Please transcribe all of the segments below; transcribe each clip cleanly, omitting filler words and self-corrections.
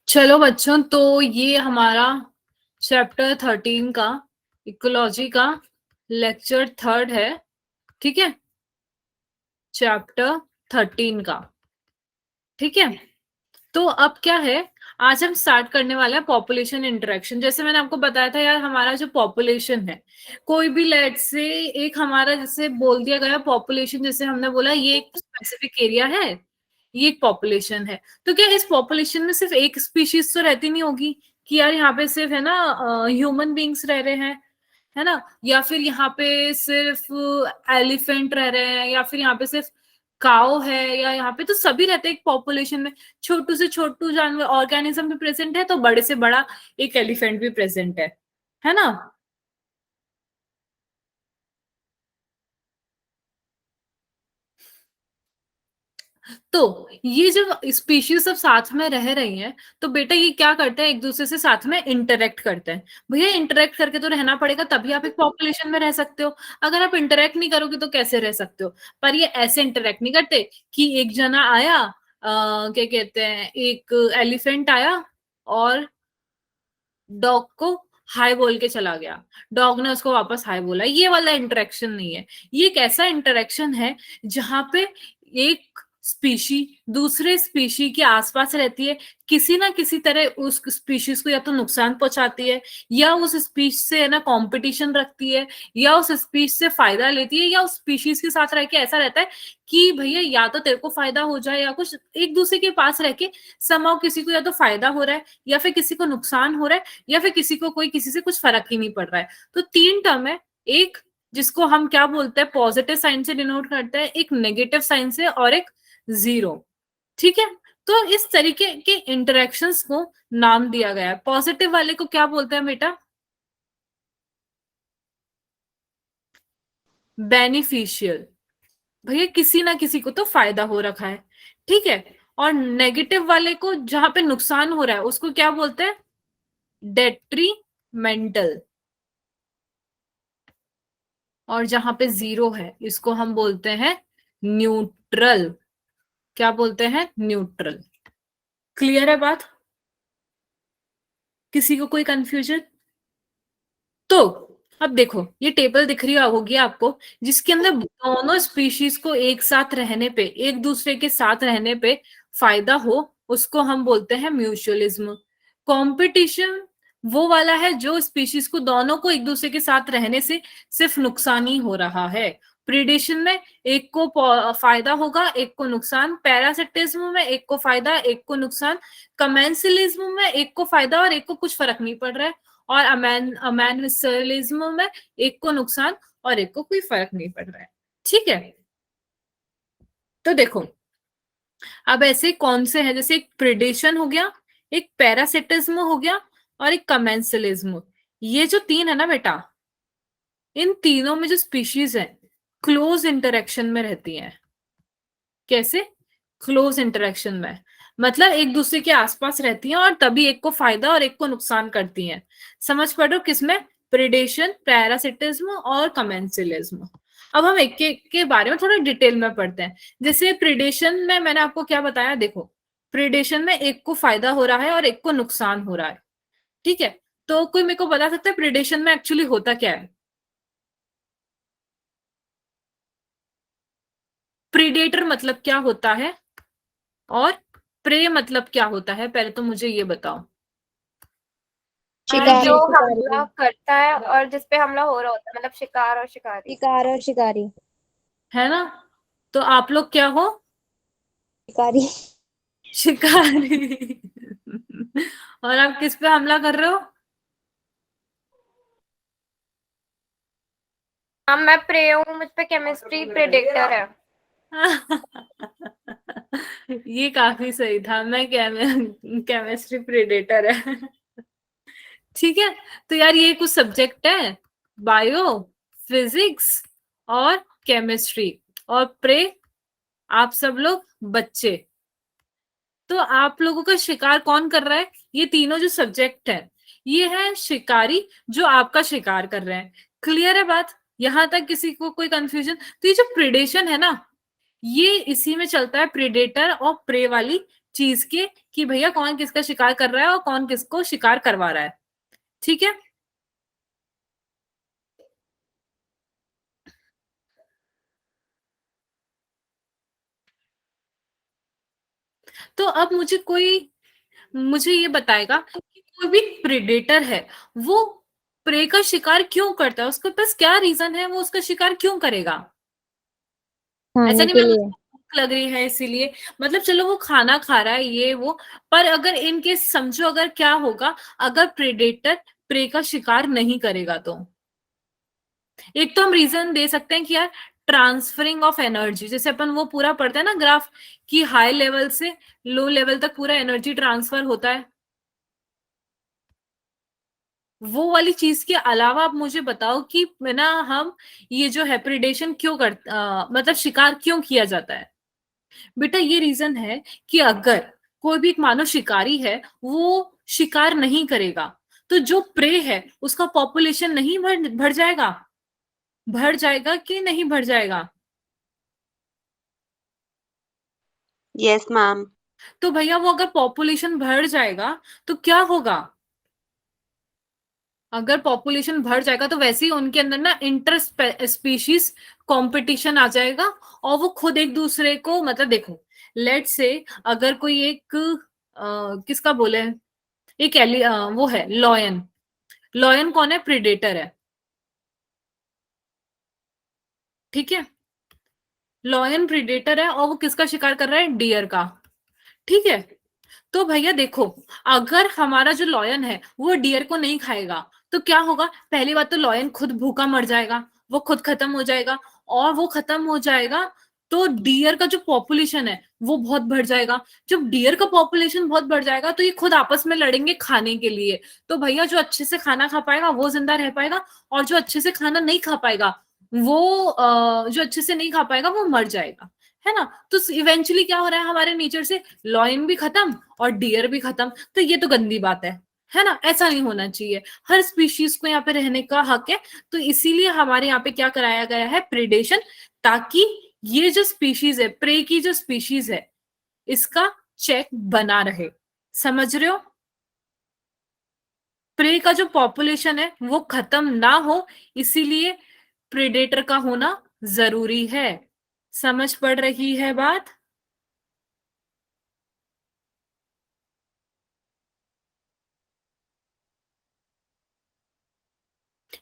चलो बच्चों, तो ये हमारा चैप्टर 13 का इकोलॉजी का लेक्चर 3 है। ठीक है, चैप्टर 13 का। ठीक है, तो अब क्या है, आज हम स्टार्ट करने वाले हैं पॉपुलेशन इंटरेक्शन। जैसे मैंने आपको बताया था यार, हमारा जो पॉपुलेशन है, कोई भी लेट से एक हमारा जैसे बोल दिया गया पॉपुलेशन, जैसे हमने बोला ये एक स्पेसिफिक एरिया है, ये एक पॉपुलेशन है। तो क्या इस पॉपुलेशन में सिर्फ एक स्पीशीज तो रहती नहीं होगी कि यार यहाँ पे सिर्फ है ना ह्यूमन बींग्स रह रहे हैं, है ना, या फिर यहाँ पे सिर्फ एलिफेंट रह रहे हैं, या फिर यहाँ पे सिर्फ काओ है, या यहाँ पे तो सभी रहते हैं एक पॉपुलेशन में। छोटू से छोटू जानवर ऑर्गेनिज्म भी प्रेजेंट है, तो बड़े से बड़ा एक एलिफेंट भी प्रेजेंट है ना। तो ये जब स्पीशीज सब साथ में रह रही हैं, तो बेटा ये क्या करते हैं, एक दूसरे से साथ में इंटरेक्ट करते हैं। भैया इंटरेक्ट करके तो रहना पड़ेगा, तभी आप एक पॉपुलेशन में रह सकते हो। अगर आप इंटरेक्ट नहीं करोगे तो कैसे रह सकते हो। पर ये ऐसे इंटरेक्ट नहीं करते कि एक जना आया, क्या कहते हैं, एक एलिफेंट आया और डॉग को हाय बोल के चला गया, डॉग ने उसको वापस हाय बोला। ये वाला इंटरेक्शन नहीं है। ये एक ऐसा इंटरेक्शन है जहां पे एक स्पीशी दूसरे स्पीशी के आसपास रहती है, किसी ना किसी तरह उस स्पीशीज को या तो नुकसान पहुंचाती है, या उस स्पीश से है ना कंपटीशन रखती है, या उस स्पीश से फायदा लेती है, या उस स्पीशीज के साथ रह के ऐसा रहता है कि भैया या तो तेरे को फायदा हो जाए, या कुछ एक दूसरे के पास रह के समाव किसी को या तो फायदा हो रहा है, या फिर किसी को नुकसान हो रहा है, या फिर किसी को कोई किसी से कुछ फर्क ही नहीं पड़ रहा है। तो तीन टर्म है, एक जिसको हम क्या बोलते हैं पॉजिटिव साइन से डिनोट करते हैं, एक नेगेटिव साइन से, और एक जीरो। ठीक है, तो इस तरीके के इंटरेक्शंस को नाम दिया गया है। पॉजिटिव वाले को क्या बोलते हैं बेटा? बेनिफिशियल। भैया किसी ना किसी को तो फायदा हो रखा है। ठीक है, और नेगेटिव वाले को जहां पे नुकसान हो रहा है उसको क्या बोलते हैं? डेट्रीमेंटल। और जहां पे जीरो है इसको हम बोलते हैं न्यूट्रल। क्या बोलते हैं? न्यूट्रल। क्लियर है बात? किसी को कोई कंफ्यूजन? तो अब देखो, ये टेबल दिख रही होगी आपको, जिसके अंदर दोनों स्पीशीज को एक साथ रहने पे, एक दूसरे के साथ रहने पे फायदा हो, उसको हम बोलते हैं म्यूचुअलिज्म। कंपटीशन वो वाला है जो स्पीशीज को दोनों को एक दूसरे के साथ रहने से सिर्फ नुकसान ही हो रहा है। प्रीडेशन में एक को फायदा होगा, एक को नुकसान। पैरासिटिज्म में एक को फायदा, एक को नुकसान। कमेंसलिज्म में एक को फायदा और एक को कुछ फर्क नहीं पड़ रहा है। और अमेनिसलिज्म में एक को नुकसान और एक को कोई फर्क नहीं पड़ रहा है। ठीक है, तो देखो अब ऐसे कौन से हैं, जैसे एक प्रिडेशन हो गया, एक पैरासिटिज्म हो गया, और एक कमेंसलिज्म। ये जो तीन है ना बेटा, इन तीनों में जो स्पीशीज है क्लोज इंटरेक्शन में रहती हैं। कैसे? क्लोज इंटरेक्शन में, मतलब एक दूसरे के आसपास रहती हैं और तभी एक को फायदा और एक को नुकसान करती हैं। समझ पड़ रहे हो किसमें? प्रिडेशन, पैरासिटिज्म और कमेंसिलिज्म। अब हम एक के बारे में थोड़ा डिटेल में पढ़ते हैं। जैसे प्रिडेशन में मैंने आपको क्या बताया, देखो प्रिडेशन में एक को फायदा हो रहा है और एक को नुकसान हो रहा है। ठीक है, तो कोई मेरे को बता सकता है प्रिडेशन में एक्चुअली होता क्या है? प्रीडेटर मतलब क्या होता है और प्रे मतलब क्या होता है, पहले तो मुझे ये बताओ। शिकारी जो और शिकारी। हमला करता है और जिसपे हमला हो रहा होता है, मतलब शिकार और शिकारी। शिकार और शिकारी। है ना, तो आप लोग क्या हो? शिकारी। शिकारी। और आप किस पे हमला कर रहे हो? हाँ, मैं प्रे हूँ, मुझ पे केमिस्ट्री प्रेडिक्टर है। ये काफी सही था, मैं केमिस्ट्री प्रेडेटर है। ठीक है, तो यार ये कुछ सब्जेक्ट है, बायो, फिजिक्स और केमिस्ट्री। और प्रे आप सब लोग बच्चे। तो आप लोगों का शिकार कौन कर रहा है? ये तीनों जो सब्जेक्ट है, ये है शिकारी जो आपका शिकार कर रहे हैं। क्लियर है बात? यहां तक किसी को कोई कंफ्यूजन? तो ये जो प्रिडेशन है ना, ये इसी में चलता है, प्रिडेटर और प्रे वाली चीज के कि भैया कौन किसका शिकार कर रहा है और कौन किसको शिकार करवा रहा है। ठीक है, तो अब मुझे ये बताएगा कि कोई भी प्रेडेटर है वो प्रे का शिकार क्यों करता है, उसके पास क्या रीजन है, वो उसका शिकार क्यों करेगा। ऐसा खाने नहीं के मैम लिए। उसको भूख लग रही है इसीलिए, मतलब चलो वो खाना खा रहा है ये वो, पर अगर इन केस समझो अगर क्या होगा अगर प्रेडेटर प्रे का शिकार नहीं करेगा तो एक तो हम रीजन दे सकते हैं कि यार ट्रांसफरिंग ऑफ एनर्जी, जैसे अपन वो पूरा पढ़ते हैं ना ग्राफ कि हाई लेवल से लो लेवल तक पूरा एनर्जी ट्रांसफर होता है, वो वाली चीज के अलावा आप मुझे बताओ कि ना हम ये जो है प्रिडेशन क्यों मतलब शिकार क्यों किया जाता है। बेटा ये रीजन है कि अगर कोई भी एक मानव शिकारी है वो शिकार नहीं करेगा तो जो प्रे है उसका पॉपुलेशन नहीं बढ़ जाएगा, बढ़ जाएगा कि नहीं बढ़ जाएगा। Yes ma'am. तो भैया वो अगर पॉपुलेशन बढ़ जाएगा तो क्या होगा, अगर पॉपुलेशन बढ़ जाएगा तो वैसे ही उनके अंदर ना इंटर स्पीशीज कंपटीशन आ जाएगा और वो खुद एक दूसरे को मतलब देखो लेट से अगर कोई एक किसका बोले एक वो है लॉयन, लॉयन कौन है प्रेडेटर है, ठीक है, लॉयन प्रेडेटर है और वो किसका शिकार कर रहा है डियर का, ठीक है। तो भैया देखो अगर हमारा जो लॉयन है वो डियर को नहीं खाएगा तो क्या होगा, पहली बात तो लॉयन खुद भूखा मर जाएगा, वो खुद खत्म हो जाएगा, और वो खत्म हो जाएगा तो डियर का जो पॉपुलेशन है वो बहुत बढ़ जाएगा, जब डियर का पॉपुलेशन बहुत बढ़ जाएगा तो ये खुद आपस में लड़ेंगे खाने के लिए, तो भैया जो अच्छे से खाना खा पाएगा वो जिंदा रह पाएगा और जो अच्छे से खाना नहीं खा पाएगा वो जो अच्छे से नहीं खा पाएगा वो मर जाएगा, है ना। तो इवेंचुअली क्या हो रहा है हमारे नेचर से, लॉयन भी खत्म और डियर भी खत्म, तो ये तो गंदी बात है ना, ऐसा नहीं होना चाहिए, हर स्पीशीज को यहाँ पे रहने का हक है। तो इसीलिए हमारे यहाँ पे क्या कराया गया है प्रेडेशन, ताकि ये जो स्पीशीज है प्रे की जो स्पीशीज है इसका चेक बना रहे, समझ रहे हो, प्रे का जो पॉपुलेशन है वो खत्म ना हो, इसीलिए प्रेडेटर का होना जरूरी है, समझ पड़ रही है बात।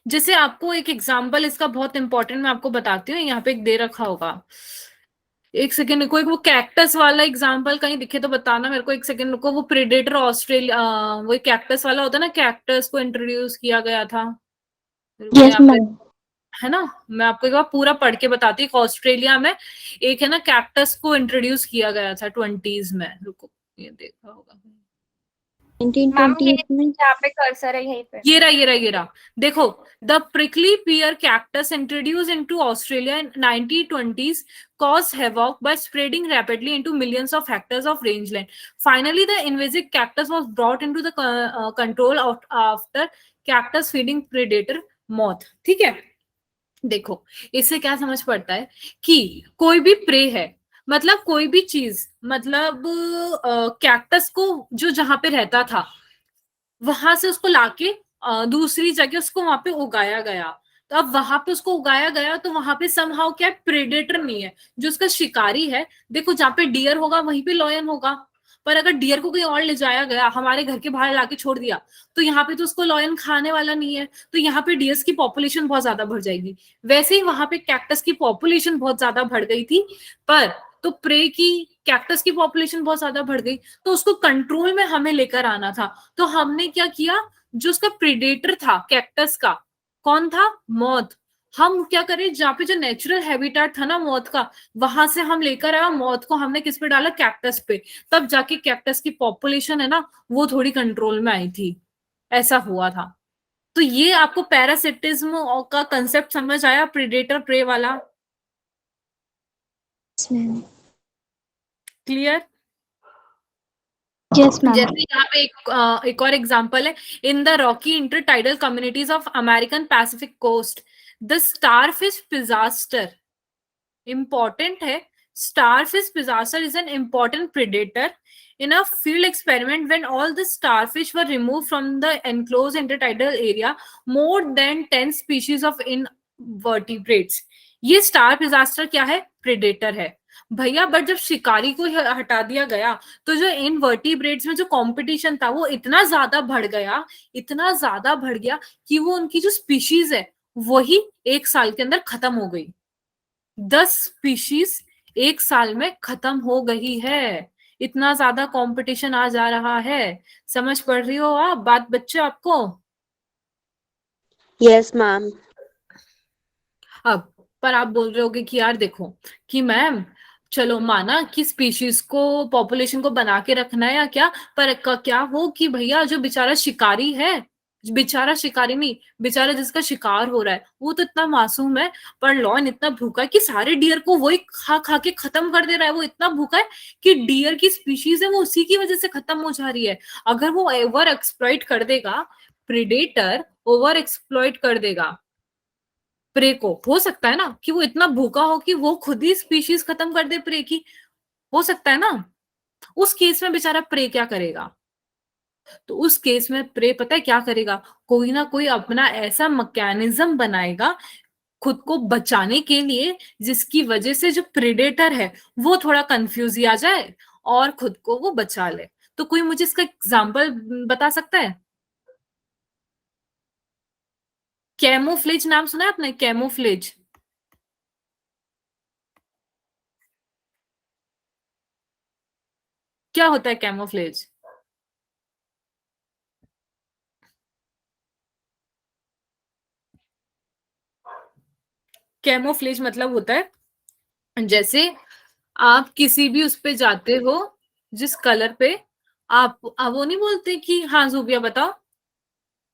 जैसे आपको एक एग्जांपल इसका बहुत इंपॉर्टेंट मैं आपको बताती हूँ, यहाँ पे एक दे रखा होगा, एक सेकेंड को, एक वो कैक्टस वाला एग्जांपल कहीं दिखे तो बताना मेरे को, एक सेकेंड को, वो प्रेडेटर ऑस्ट्रेलिया वो कैक्टस वाला होता है ना, कैक्टस को इंट्रोड्यूस किया गया था, मेरे को यस यहाँ पे मैम। है ना, मैं आपको एक बार पूरा पढ़ के बताती हूँ, ऑस्ट्रेलिया में एक है ना कैक्टस को इंट्रोड्यूस किया गया था 20s में, रुको ये देखा होगा, मैम 1920 में। यहाँ पे कर्सर है यहीं पे। ये रहा देखो, the prickly pear cactus introduced into Australia in 1920s caused havoc by spreading rapidly into millions of hectares of rangeland. Finally, the invasive cactus was brought into the control of after cactus feeding predator moth. ठीक है, देखो इससे क्या समझ पड़ता है कि कोई भी प्रे है, मतलब कोई भी चीज, मतलब कैक्टस को जो जहां पे रहता था वहां से उसको लाके दूसरी जगह उसको वहां पे उगाया गया, तो अब वहां पे उसको उगाया गया तो वहां पे समहाउ क्या प्रेडेटर नहीं है जो उसका शिकारी है, देखो जहाँ पे डियर होगा वहीं पे लॉयन होगा, पर अगर डियर को कहीं और ले जाया गया हमारे घर के बाहर लाके छोड़ दिया तो यहाँ पे तो उसको लॉयन खाने वाला नहीं है, तो यहाँ पे डियर्स की पॉपुलेशन बहुत ज्यादा बढ़ जाएगी, वैसे ही वहां पे कैक्टस की पॉपुलेशन बहुत ज्यादा बढ़ गई थी, पर तो प्रे की कैक्टस की पॉपुलेशन बहुत ज्यादा बढ़ गई, तो उसको कंट्रोल में हमें लेकर आना था, तो हमने क्या किया, जो उसका प्रेडेटर था कैक्टस का, कौन था, मॉथ, हम क्या करें जहाँ पे जो नेचुरल हैबिटेट था ना मौत का, वहां से हम लेकर आए मौत को हमने किस पे डाला, कैक्टस पे, तब जाके कैक्टस की पॉपुलेशन है ना वो थोड़ी कंट्रोल में आई थी, ऐसा हुआ था। तो ये आपको पैरासिटिज्म का कंसेप्ट समझ आया, प्रेडेटर प्रे वाला, क्लियर। Yes ma'am. जैसे यहाँ पे एक और एग्जांपल है, in the rocky intertidal communities of American Pacific coast the starfish disaster, important है Starfish disaster is an important predator in a field experiment. When all the starfish were removed from the enclosed intertidal area, more than 10 species of invertebrates. ये star disaster क्या है? Predator है भैया। But जब शिकारी को हटा दिया गया तो जो इनवर्टिब्रेट्स में जो कंपटीशन था वो इतना ज्यादा बढ़ गया, इतना ज्यादा बढ़ गया कि वो उनकी जो स्पीशीज है वही 1 साल के अंदर खत्म हो गई। 10 स्पीशीज 1 साल में खत्म हो गई है। इतना ज्यादा कंपटीशन आ जा रहा है। समझ पड़ रही हो आप बात बच्चे आपको? Yes, ma'am. अब पर आप बोल रहे होगे कि यार देखो कि मैम चलो माना कि स्पीशीज को पॉपुलेशन को बना के रखना है या क्या, पर क्या हो कि भैया जो बेचारा शिकारी है, बेचारा शिकारी नहीं, बेचारा जिसका शिकार हो रहा है वो तो इतना मासूम है, पर लॉयन इतना भूखा है कि सारे डियर को वही खा खा के खत्म कर दे रहा है। वो इतना भूखा है कि डियर की स्पीशीज है वो उसी की वजह से खत्म हो जा रही है। अगर वो ओवर एक्सप्लॉइट कर देगा, प्रेडेटर ओवर एक्सप्लॉइट कर देगा प्रे को, हो सकता है ना कि वो इतना भूखा हो कि वो खुद ही स्पीशीज खत्म कर दे प्रे की, हो सकता है ना। उस केस में बेचारा प्रे क्या करेगा? तो उस केस में प्रे पता है क्या करेगा? कोई ना कोई अपना ऐसा मैकेनिज्म बनाएगा खुद को बचाने के लिए जिसकी वजह से जो प्रेडेटर है वो थोड़ा कंफ्यूज आ जाए और खुद को वो बचा ले। तो कोई मुझे इसका एग्जाम्पल बता सकता है? कैमोफ्लेज नाम सुना है आपने? कैमोफ्लेज क्या होता है? कैमोफ्लेज कैमोफ्लेज मतलब होता है जैसे आप किसी भी उस पे जाते हो जिस कलर पे आप वो नहीं बोलते कि हाँ जूबिया बताओ।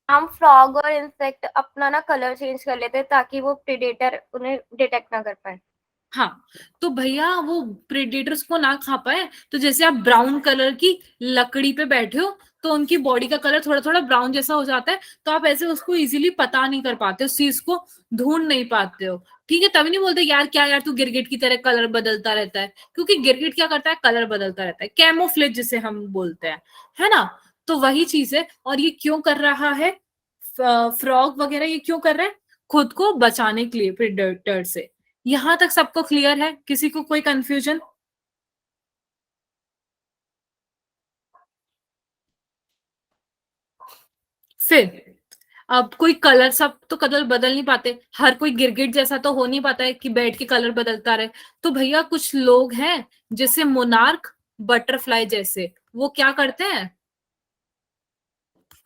हम फ्रॉग और इंसेक्ट अपना ना कलर चेंज कर लेते हैं ताकि वो प्रेडेटर उन्हें डिटेक्ट ना कर पाए। हाँ तो भैया वो प्रेडेटर्स को ना खा पाए, तो जैसे आप ब्राउन कलर की लकड़ी पे बैठे हो तो उनकी बॉडी का कलर थोड़ा थोड़ा ब्राउन जैसा हो जाता है, तो आप ऐसे उसको इजीली पता नहीं कर पाते, उस चीज को ढूंढ नहीं पाते हो। ठीक है, तभी नहीं बोलते यार क्या यार तू गिरगिट की तरह कलर बदलता रहता है, क्योंकि गिरगिट क्या करता है? कलर बदलता रहता है, कैमोफ्लेज जिसे हम बोलते हैं, है ना। तो वही चीज है। और ये क्यों कर रहा है फ्रॉग वगैरह? ये क्यों कर रहा है? खुद को बचाने के लिए प्रेडेटर से। यहां तक सबको क्लियर है? किसी को कोई कंफ्यूजन? फिर अब कोई कलर, सब तो कलर बदल नहीं पाते, हर कोई गिरगिट जैसा तो हो नहीं पाता है कि बैठ के कलर बदलता रहे। तो भैया कुछ लोग हैं जैसे मोनार्क बटरफ्लाई जैसे, वो क्या करते हैं?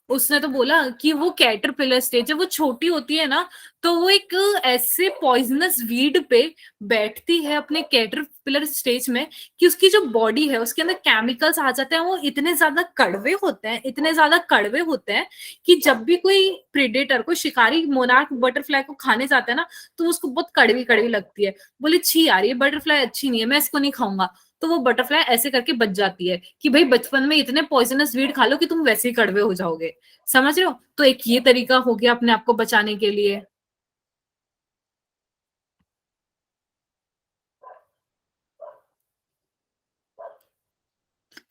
उसने तो बोला कि वो कैटरपिलर स्टेज, जब वो छोटी होती है ना तो वो एक ऐसे पॉइजनस वीड पे बैठती है अपने कैटरपिलर स्टेज में कि उसकी जो बॉडी है उसके अंदर केमिकल्स आ जाते हैं, वो इतने ज्यादा कड़वे होते हैं, इतने ज्यादा कड़वे होते हैं कि जब भी कोई प्रेडेटर, कोई शिकारी मोनार्क बटरफ्लाई को खाने जाता है ना तो उसको बहुत कड़वी कड़वी लगती है। बोले छी यार ये बटरफ्लाई अच्छी नहीं है, मैं इसको नहीं खाऊंगा। तो वो बटरफ्लाई ऐसे करके बच जाती है कि भाई बचपन में इतने पॉइजनस वीड खा लो कि तुम वैसे ही कड़वे हो जाओगे। समझ रहे हो? तो एक ये तरीका हो गया अपने आप को बचाने के लिए।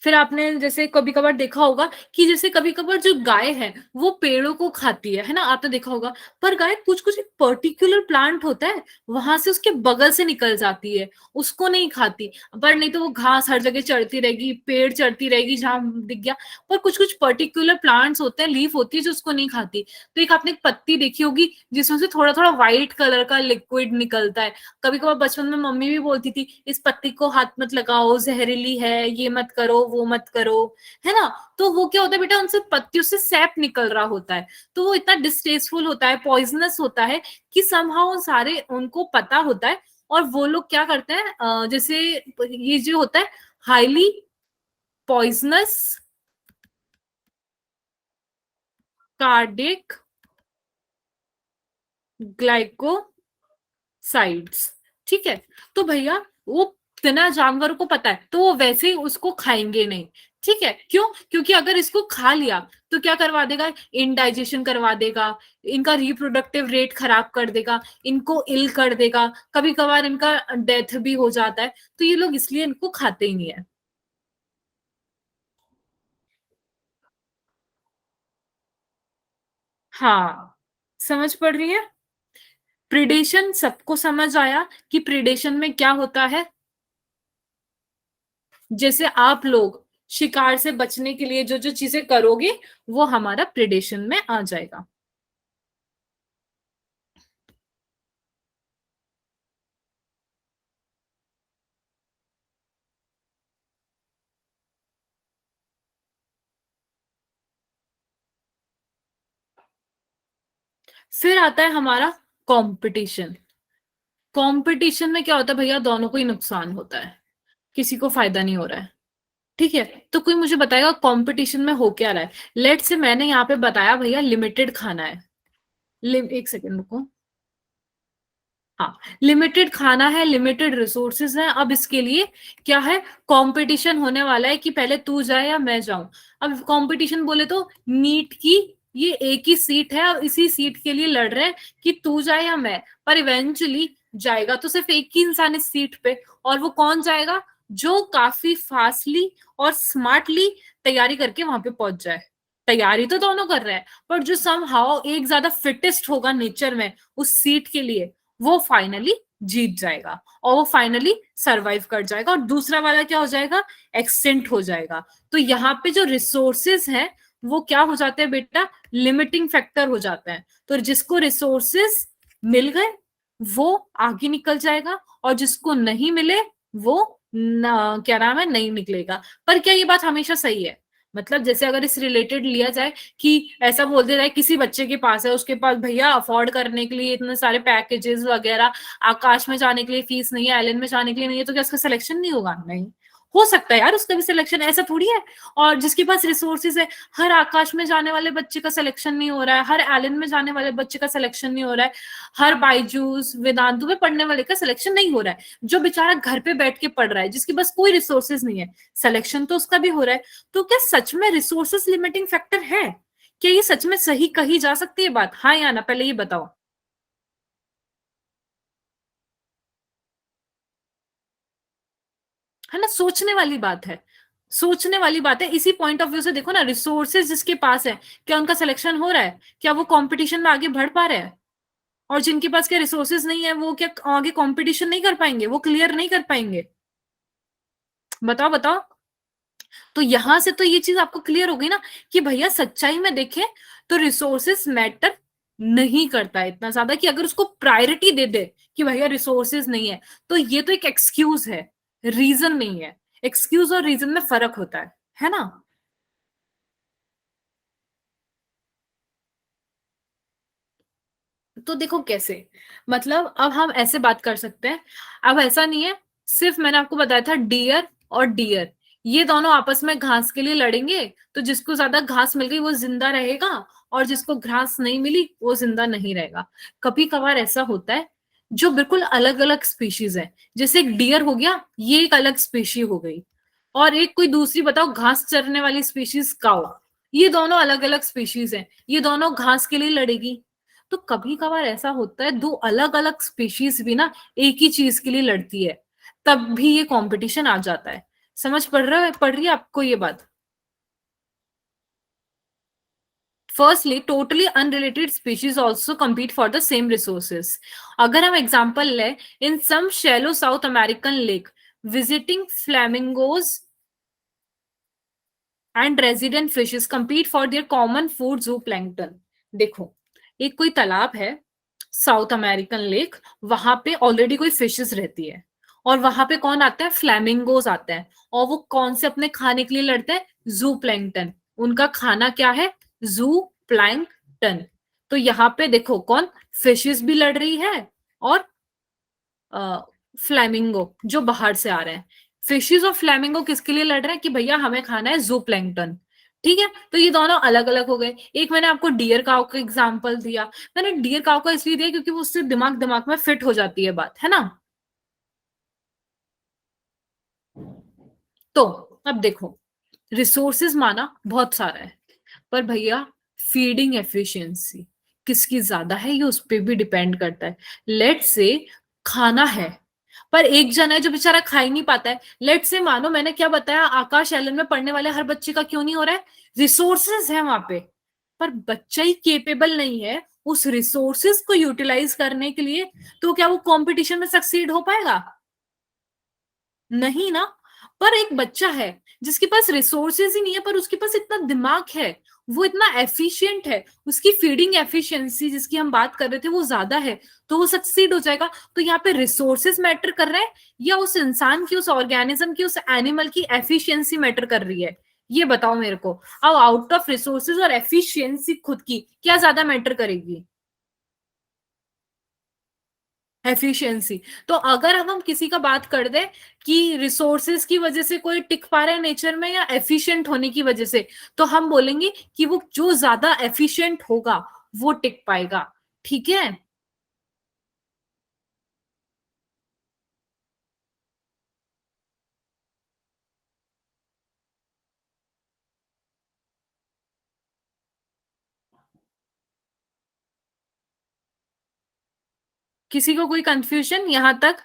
फिर आपने जैसे कभी कभार देखा होगा कि जैसे कभी कभार जो गाय है वो पेड़ों को खाती है ना, आपने देखा होगा। पर गाय कुछ कुछ एक पर्टिकुलर प्लांट होता है वहां से उसके बगल से निकल जाती है, उसको नहीं खाती। पर नहीं तो वो घास हर जगह चढ़ती रहेगी, पेड़ चढ़ती रहेगी जहां दिख गया। पर कुछ कुछ पर्टिकुलर प्लांट्स होते हैं, लीफ होती है जो उसको नहीं खाती। तो एक आपने एक पत्ती देखी होगी जिसमें से थोड़ा थोड़ा व्हाइट कलर का लिक्विड निकलता है। कभी कभार बचपन में मम्मी भी बोलती थी इस पत्ती को हाथ मत लगाओ, जहरीली है, ये मत करो, वो मत करो, है ना। तो वो क्या होता है बेटा, उनसे पत्तियों से सैप निकल रहा होता है, तो वो इतना डिस्टेस्टफुल होता है, पॉइजनस होता है कि समहाउ सारे उनको पता होता है। और वो लोग क्या करते हैं जैसे ये जो होता है हाईली पॉइजनस कार्डिक ग्लाइकोसाइड्स, ठीक है। तो भैया वो इतना जानवर को पता है तो वो वैसे ही उसको खाएंगे नहीं, ठीक है। क्यों? क्योंकि अगर इसको खा लिया तो क्या करवा देगा, इनडाइजेशन करवा देगा, इनका रिप्रोडक्टिव रेट खराब कर देगा, इनको इल कर देगा, कभी कभार इनका डेथ भी हो जाता है। तो ये लोग इसलिए इनको खाते ही नहीं है। हाँ, समझ पड़ रही है। प्रिडेशन सबको समझ आया कि प्रिडेशन में क्या होता है। जैसे आप लोग शिकार से बचने के लिए जो जो चीजें करोगे वो हमारा प्रिडेशन में आ जाएगा। फिर आता है हमारा कंपटीशन। कंपटीशन में क्या होता है भैया, दोनों को ही नुकसान होता है, किसी को फायदा नहीं हो रहा है। ठीक है, तो कोई मुझे बताएगा कंपटीशन में हो क्या रहा है। लेट से मैंने यहाँ पे बताया भैया लिमिटेड खाना है, एक सेकेंड रुको। हाँ, लिमिटेड खाना है, लिमिटेड रिसोर्सेज है। अब इसके लिए क्या है, कंपटीशन होने वाला है कि पहले तू जाए या मैं जाऊं। अब कंपटीशन बोले तो नीट की ये एक ही सीट है और इसी सीट के लिए लड़ रहे हैं कि तू जाए या मैं, पर इवेंचुअली जाएगा तो सिर्फ एक ही इंसान इस सीट पे। और वो कौन जाएगा, जो काफी फास्टली और स्मार्टली तैयारी करके वहां पे पहुंच जाए। तैयारी तो दोनों कर रहे हैं, पर जो समहाउ एक ज्यादा फिटेस्ट होगा नेचर में उस सीट के लिए, वो फाइनली जीत जाएगा और वो फाइनली सरवाइव कर जाएगा। और दूसरा वाला क्या हो जाएगा, एक्सटेंट हो जाएगा। तो यहाँ पे जो रिसोर्सेज हैं वो क्या हो जाते हैं बेटा, लिमिटिंग फैक्टर हो जाते हैं। तो जिसको रिसोर्सेज मिल गए वो आगे निकल जाएगा, और जिसको नहीं मिले वो क्या नाम है, नहीं निकलेगा। पर क्या ये बात हमेशा सही है, मतलब जैसे अगर इस रिलेटेड लिया जाए कि ऐसा बोल दिया जाए किसी बच्चे के पास है, उसके पास भैया अफोर्ड करने के लिए इतने सारे पैकेजेस वगैरह, आकाश में जाने के लिए फीस नहीं है, आइलैंड में जाने के लिए नहीं है, तो क्या उसका सिलेक्शन नहीं होगा, नहीं हो सकता है यार उसका भी सिलेक्शन, ऐसा थोड़ी है। और जिसके पास रिसोर्सेज है, हर आकाश में जाने वाले बच्चे का सिलेक्शन नहीं हो रहा है, हर आइलैंड में जाने वाले बच्चे का सिलेक्शन नहीं हो रहा है, हर बायजूस वेदांतु में पढ़ने वाले का सिलेक्शन नहीं हो रहा है। जो बेचारा घर पे बैठ के पढ़ रहा है, जिसके पास कोई रिसोर्सेज नहीं है, सिलेक्शन तो उसका भी हो रहा है। तो क्या सच में रिसोर्सेस लिमिटिंग फैक्टर है, क्या ये सच में सही कही जा सकती है बात, हाँ या ना, पहले ये बताओ। है ना, सोचने वाली बात है, सोचने वाली बात है। इसी पॉइंट ऑफ व्यू से देखो ना, रिसोर्सेज जिसके पास है क्या उनका सिलेक्शन हो रहा है, क्या वो कंपटीशन में आगे बढ़ पा रहे हैं। और जिनके पास क्या रिसोर्सेज नहीं है वो क्या आगे कंपटीशन नहीं कर पाएंगे, वो क्लियर नहीं कर पाएंगे, बताओ बताओ। तो यहां से तो ये चीज आपको क्लियर हो गई ना कि भैया सच्चाई में देखें तो रिसोर्सेस मैटर नहीं करता है इतना ज्यादा, कि अगर उसको प्रायोरिटी दे दे कि भैया रिसोर्सेज नहीं है, तो ये तो एक एक्सक्यूज है, रीजन नहीं है। एक्सक्यूज और रीजन में फर्क होता है ना। तो देखो कैसे, मतलब अब हम ऐसे बात कर सकते हैं। अब ऐसा नहीं है, सिर्फ मैंने आपको बताया था डियर और डियर, ये दोनों आपस में घास के लिए लड़ेंगे, तो जिसको ज्यादा घास मिल गई वो जिंदा रहेगा, और जिसको घास नहीं मिली वो जिंदा नहीं रहेगा। कभी कभार ऐसा होता है जो बिल्कुल अलग अलग स्पीशीज है, जैसे एक डियर हो गया, ये एक अलग स्पीशी हो गई, और एक कोई दूसरी बताओ घास चरने वाली स्पीशीज काऊ, ये दोनों अलग अलग स्पीशीज हैं, ये दोनों घास के लिए लड़ेगी। तो कभी कभार ऐसा होता है दो अलग अलग स्पीशीज भी ना एक ही चीज के लिए लड़ती है, तब भी ये कंपटीशन आ जाता है। समझ पड़ रही है आपको ये बात। Firstly totally unrelated species also compete for the same resources. अगर हम एग्जाम्पल लें, in some shallow South American lake visiting flamingos and resident fishes compete for their common food zooplankton। देखो, एक कोई तालाब है साउथ अमेरिकन लेक, वहां पे ऑलरेडी कोई फिशेस रहती है, और वहां पे कौन आता है, फ्लैमिंगोज आते हैं, और वो कौन से अपने खाने के लिए लड़ते हैं, जू प्लैंकटन। उनका खाना क्या है, जू प्लैंकटन। तो यहाँ पे देखो कौन, फिशेस भी लड़ रही है और फ्लैमिंगो जो बाहर से आ रहे हैं। फिशेस और फ्लैमिंगो किसके लिए लड़ रहे हैं कि भैया हमें खाना है जू प्लैंकटन। ठीक है, तो ये दोनों अलग अलग हो गए। एक मैंने आपको डियर काउ का एग्जांपल दिया, मैंने डियर काउ का इसलिए दिया क्योंकि वो उससे दिमाग दिमाग में फिट हो जाती है बात, है ना। तो अब देखो, रिसोर्सेज माना बहुत सारा है, पर भैया फीडिंग एफिशिएंसी किसकी ज्यादा है ये उस पर भी डिपेंड करता है। लेट से खाना है पर एक जन है जो बेचारा खा ही नहीं पाता है। लेट से मानो मैंने क्या बताया, आकाश एलन में पढ़ने वाले हर बच्चे का क्यों नहीं हो रहा है, रिसोर्सेज है वहां पे, पर बच्चा ही केपेबल नहीं है उस रिसोर्सेज को यूटिलाइज करने के लिए, तो क्या वो कंपटीशन में सक्सीड हो पाएगा? नहीं ना। पर एक बच्चा है जिसके पास रिसोर्सेज ही नहीं है पर उसके पास इतना दिमाग है, वो इतना एफिशिएंट है, उसकी फीडिंग एफिशिएंसी जिसकी हम बात कर रहे थे वो ज्यादा है, तो वो सक्सीड हो जाएगा। तो यहाँ पे रिसोर्सेज मैटर कर रहा है या उस इंसान की, उस ऑर्गेनिज्म की, उस एनिमल की एफिशिएंसी मैटर कर रही है? ये बताओ मेरे को। अब आउट ऑफ रिसोर्सेज और एफिशिएंसी खुद की क्या ज्यादा मैटर करेगी? एफिशिएंसी। तो अगर हम किसी का बात कर दे कि रिसोर्सेज की वजह से कोई टिक पा रहा है नेचर में या एफिशिएंट होने की वजह से, तो हम बोलेंगे कि वो जो ज्यादा एफिशिएंट होगा वो टिक पाएगा। ठीक है। किसी को कोई कंफ्यूजन यहां तक?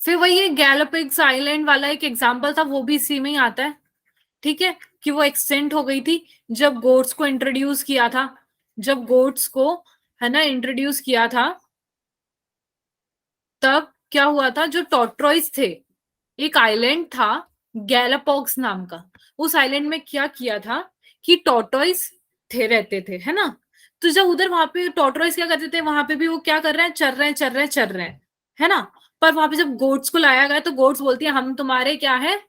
फिर वही गैलापैगोस आइलैंड वाला एक एग्जांपल था, वो भी इसी में ही आता है। ठीक है, कि वो एक्सटेंट हो गई थी जब गोट्स को इंट्रोड्यूस किया था, जब गोट्स को है ना इंट्रोड्यूस किया था, तब क्या हुआ था, जो टॉर्टोइस थे, एक आइलैंड था गैलापॉग्स नाम का, उस आइलैंड में क्या किया था कि टॉर्टोइस थे, रहते थे, है ना। तो जब उधर वहां पे टॉर्टोइस क्या करते थे, वहां पे भी वो क्या कर रहे हैं, चल रहे हैं चल रहे हैं चल रहे हैं, है ना। पर वहां पे जब गोट्स को लाया गया तो गोट्स बोलती है हम तुम्हारे क्या है,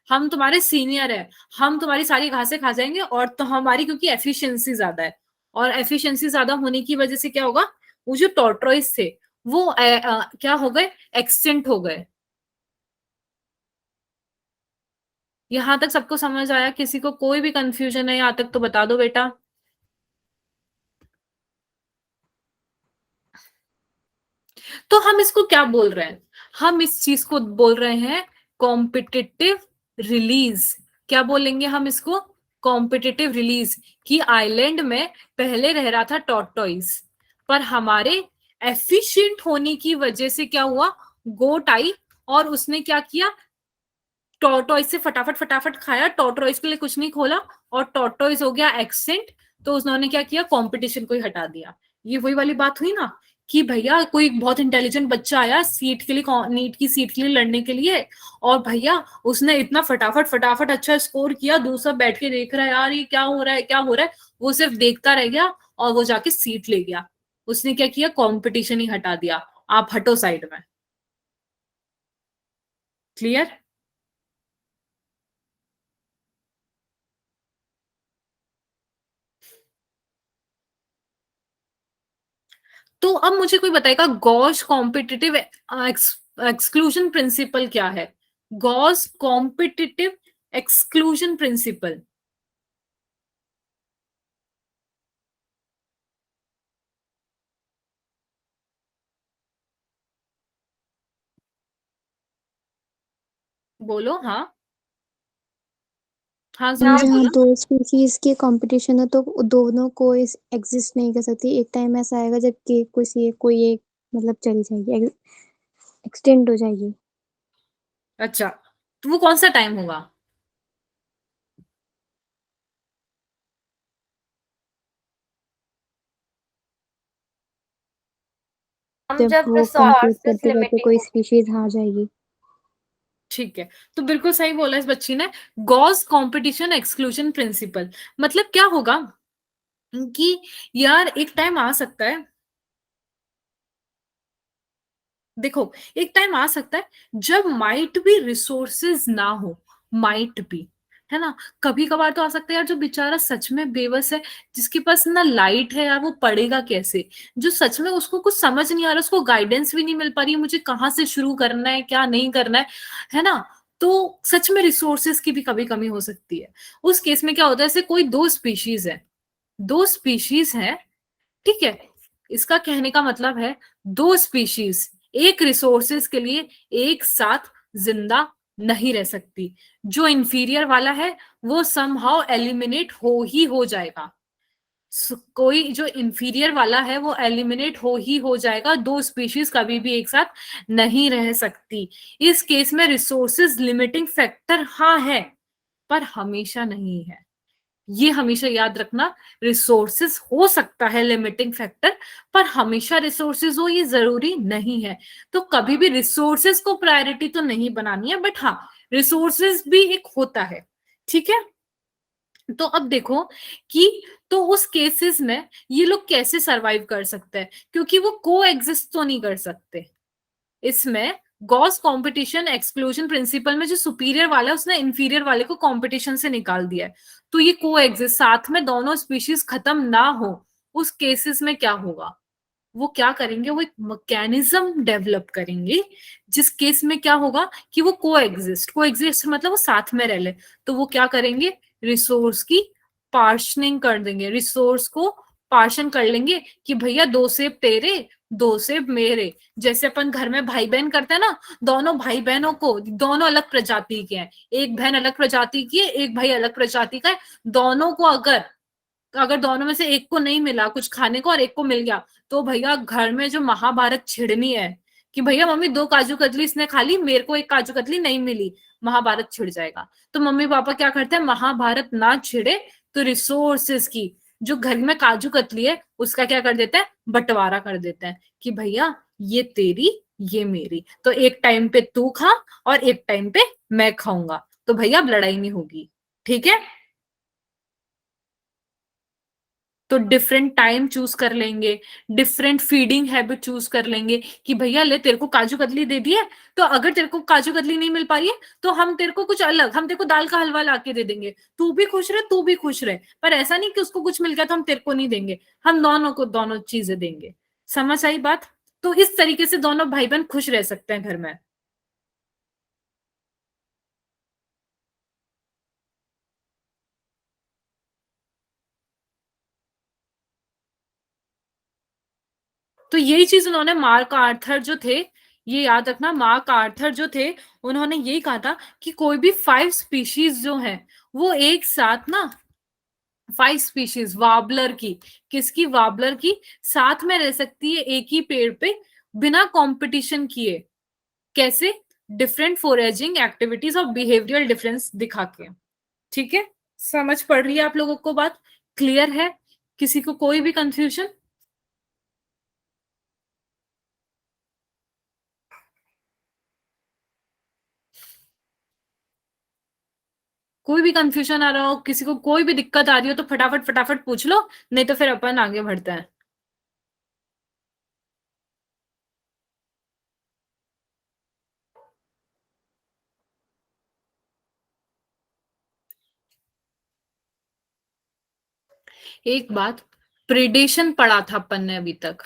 हम तुम्हारे सीनियर है, हम तुम्हारी सारी घासें खा जाएंगे, और तो हमारी क्योंकि एफिशिएंसी ज्यादा है, और एफिशिएंसी ज्यादा होने की वजह से क्या होगा, वो जो टॉर्टोइस थे वो क्या हो गए, एक्सटिंक्ट हो गए। यहां तक सबको समझ आया? किसी को कोई भी कंफ्यूजन है यहां तक तो बता दो बेटा। तो हम इसको क्या बोल रहे हैं, हम इस चीज को बोल रहे हैं कॉम्पिटिटिव रिलीज। क्या बोलेंगे हम इसको? Competitive release. कि आइलैंड में पहले रह रहा था टॉर्टोइस, पर हमारे एफिशिएंट होने की वजह से क्या हुआ, गोट आई और उसने क्या किया, टॉर्टोइस से फटाफट फटाफट खाया, टॉर्टोइस के लिए कुछ नहीं खोला, और टॉर्टोइस हो गया एक्सेंट। तो उन्होंने क्या किया, कंपटीशन को ही हटा दिया। ये वही वाली बात हुई ना, कि भैया कोई बहुत इंटेलिजेंट बच्चा आया सीट के लिए, नीट की सीट के लिए लड़ने के लिए, और भैया उसने इतना फटाफट फटाफट अच्छा स्कोर किया, दूसरा बैठ के देख रहा है यार ये क्या हो रहा है क्या हो रहा है, वो सिर्फ देखता रह गया और वो जाके सीट ले गया। उसने क्या किया, कंपटीशन ही हटा दिया, आप हटो साइड में। क्लियर? तो अब मुझे कोई बताएगा गॉस कॉम्पिटिटिव एक्सक्लूजन प्रिंसिपल क्या है? Gauss competitive exclusion principle. बोलो। हाँ हाँ हाँ, सुनिए जहाँ बोलो। दो स्पीशीज की कंपटीशन हो तो दोनों को एग्जिस्ट नहीं कर सकती। एक टाइम ऐसा आएगा जब कि कोई एक मतलब चली जाएगी, एक्सटेंड हो जाएगी। अच्छा, तो वो कौन सा टाइम होगा? हम जब जब वो कम्पीट रिसोर्सेस करते करते लिमिटिंग कोई हो। स्पीशीज हार जाएगी। ठीक है, तो बिल्कुल सही बोला इस बच्ची ने, गॉस कॉम्पिटिशन एक्सक्लूजन प्रिंसिपल। मतलब क्या होगा कि यार एक टाइम आ सकता है, देखो एक टाइम आ सकता है जब माइट भी रिसोर्सेज ना हो, माइट भी, है ना। कभी कभार तो आ सकता है यार जो बेचारा सच में बेबस है, जिसके पास ना लाइट है यार, वो पढ़ेगा कैसे, जो सच में उसको कुछ समझ नहीं आ रहा, उसको गाइडेंस भी नहीं मिल पा रही है, मुझे कहाँ से शुरू करना है क्या नहीं करना है ना। तो सच में रिसोर्सेज की भी कभी कमी हो सकती है। उस केस में क्या होता है, जैसे कोई दो स्पीशीज है, दो स्पीशीज है, ठीक है, इसका कहने का मतलब है दो स्पीशीज, एक रिसोर्सेज के लिए एक साथ जिंदा नहीं रह सकती। जो इंफीरियर वाला है वो समहाउ एलिमिनेट हो जाएगा। कोई जो इंफीरियर वाला है वो एलिमिनेट हो जाएगा। दो स्पीशीज कभी भी एक साथ नहीं रह सकती। इस केस में रिसोर्सेज लिमिटिंग फैक्टर हाँ है, पर हमेशा नहीं है। ये हमेशा याद रखना, रिसोर्सेज हो सकता है लिमिटिंग फैक्टर, पर हमेशा रिसोर्सेज हो ये जरूरी नहीं है। तो कभी भी रिसोर्सेज को प्रायोरिटी तो नहीं बनानी है, बट हाँ रिसोर्सेज भी एक होता है। ठीक है, तो अब देखो कि तो उस केसेस में ये लोग कैसे सरवाइव कर सकते हैं, क्योंकि वो को एग्जिस्ट तो नहीं कर सकते। इसमें गॉस कंपटीशन एक्सक्लूजन प्रिंसिपल में जो सुपीरियर वाला है उसने इंफीरियर वाले को कंपटीशन से निकाल दिया है। तो ये को एग्जिस्ट, साथ में दोनों स्पीशीज खत्म ना हो, उस केसेस में क्या होगा, वो क्या करेंगे, वो एक मैकेनिज्म डेवलप करेंगे जिस केस में क्या होगा कि वो को एग्जिस्ट मतलब वो साथ में रह ले। तो वो क्या करेंगे, रिसोर्स की पार्शनिंग कर देंगे, रिसोर्स को पार्शन कर लेंगे कि भैया 2 सेब तेरे 2 सेब मेरे। जैसे अपन घर में भाई बहन करते हैं ना, दोनों भाई बहनों को, दोनों अलग प्रजाति के हैं, एक बहन अलग प्रजाति की है, एक भाई अलग प्रजाति का है, दोनों को अगर दोनों में से एक को नहीं मिला कुछ खाने को और एक को मिल गया, तो भैया घर में जो महाभारत छिड़नी है कि भैया मम्मी 2 काजू कतली इसने खा ली, मेरे को 1 काजू कतली नहीं मिली, महाभारत छिड़ जाएगा। तो मम्मी पापा क्या करते हैं, महाभारत ना छिड़े तो रिसोर्सेस की, जो घर में काजू कतली है उसका क्या कर देते हैं, बंटवारा कर देते हैं कि भैया ये तेरी ये मेरी, तो एक टाइम पे तू खा और एक टाइम पे मैं खाऊंगा, तो भैया अब लड़ाई नहीं होगी। ठीक है, तो डिफरेंट टाइम चूज कर लेंगे, डिफरेंट फीडिंग हैबिट चूज कर लेंगे कि भैया ले तेरे को काजू कतली दे दी है, तो अगर तेरे को काजू कतली नहीं मिल पा रही है तो हम तेरे को कुछ अलग, हम तेरे को दाल का हलवा लाके दे देंगे, तू भी खुश रहे तू भी खुश रहे। पर ऐसा नहीं कि उसको कुछ मिल गया तो हम तेरे को नहीं देंगे, हम दोनों को दोनों चीजें देंगे। समझ आई बात? तो इस तरीके से दोनों भाई बहन खुश रह सकते हैं घर में। तो यही चीज उन्होंने, मार्क आर्थर जो थे, ये याद रखना, मार्क आर्थर जो थे उन्होंने यही कहा था कि कोई भी 5 स्पीशीज जो है वो एक साथ ना, 5 स्पीशीज वार्बलर की, किसकी, वार्बलर की, साथ में रह सकती है एक ही पेड़ पे बिना कंपटीशन किए। कैसे? डिफरेंट फोरेजिंग एक्टिविटीज और बिहेवियरल डिफरेंस दिखा के। ठीक है, समझ पड़ रही है आप लोगों को बात? क्लियर है? किसी को कोई भी कंफ्यूजन? कोई भी कंफ्यूजन आ रहा हो, किसी को कोई भी दिक्कत आ रही हो तो फटाफट फटाफट पूछ लो, नहीं तो फिर अपन आगे बढ़ते हैं। एक बात, प्रिडेशन पढ़ा था अपन ने अभी तक,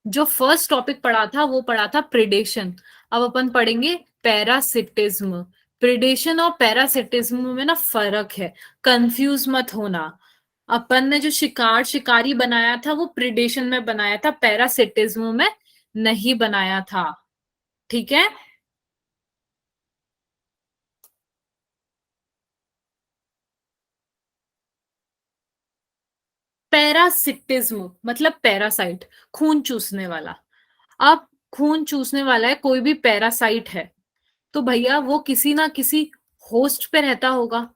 जो फर्स्ट टॉपिक पढ़ा था वो पढ़ा था प्रिडेशन। अब अपन पढ़ेंगे पैरासिटिज्म। प्रिडेशन और पैरासिटिज्म में ना फर्क है, कंफ्यूज मत होना। अपन ने जो शिकारी बनाया था वो प्रिडेशन में बनाया था, पैरासिटिज्म में नहीं बनाया था। ठीक है, पैरासिटिज्म मतलब पैरासाइट, खून चूसने वाला। अब खून चूसने वाला है कोई भी पैरासाइट है, तो भैया वो किसी ना किसी होस्ट पे रहता होगा।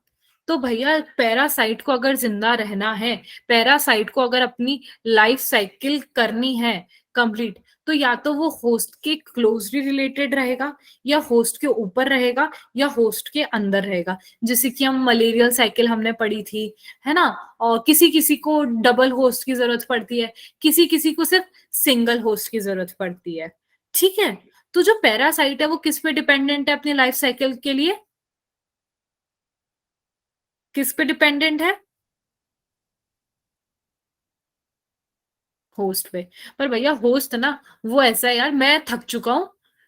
तो भैया पैरासाइट को अगर जिंदा रहना है, पैरासाइट को अगर अपनी लाइफ साइकिल करनी है कंप्लीट, तो या तो वो होस्ट के क्लोजली रिलेटेड रहेगा, या होस्ट के ऊपर रहेगा, या होस्ट के अंदर रहेगा। जैसे कि हम मलेरियल साइकिल हमने पढ़ी थी, है ना, और किसी किसी को डबल होस्ट की जरूरत पड़ती है, किसी किसी को सिर्फ सिंगल होस्ट की जरूरत पड़ती है। ठीक है, तो जो पैरासाइट है वो किस पे डिपेंडेंट है अपनी लाइफ साइकिल के लिए, किस पे डिपेंडेंट है, होस्ट पे। पर भैया होस्ट ना वो ऐसा है यार, मैं थक चुका हूं